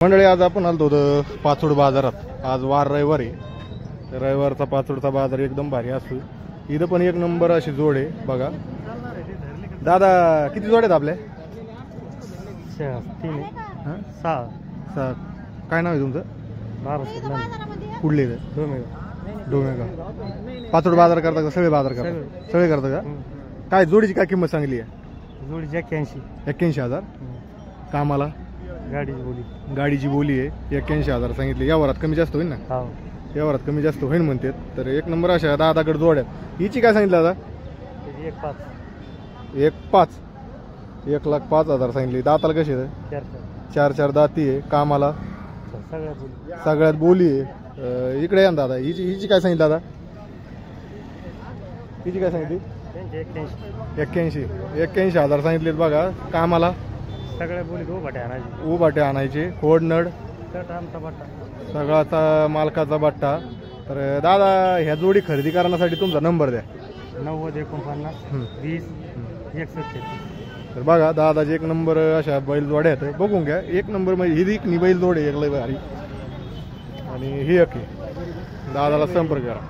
मंडळी आज आपण आलतो पाचोड बाजारात. आज वार रविवार आहे. रविवारचा पाचोडचा बाजार एकदम भारी असतो. इथं पण एक नंबर अशी जोड आहे बघा. दादा किती जोड आहेत आपल्या? 3 6. काय नाव आहे तुमचं? कुठले डोमेगा. पाचोड बाजार करता का? सगळे बाजार करता? सगळे करता का? काय जोडीची काय किंमत सांगली आहे? जोडीची 81,000. कामाला गाडीची बोली आहे 81,000 सांगितली. यावरात कमी जास्त होईल ना? यावरात कमी जास्त होईल म्हणते. तर एक नंबर अशा दादाकडे जोड आहेत. हिची काय सांगितलं दादा? 1,05,000 सांगितली. दाताला कशी आहे? 4 दाती आहे. कामाला सगळ्यात बोली आहे. इकडे या ना दादा. हिची काय सांगितलं दादा? हिची काय सांगितली? 81,000 सांगितलेत बघा. कामाला सगळ्या बोलीत उभाटे आणायचे. खोड नड सगळाचा मालकाचा बट्टा. तर दादा ह्या जोडी खरेदी करण्यासाठी तुमचा नंबर द्या. 90 49 20 61. तर बघा दादाचे एक नंबर अशा बैल जोड्या आहेत. बघून घ्या. एक नंबर म्हणजे ही बैल जोड आहे एक लय भारी. आणि ही एक दादाला संपर्क करा.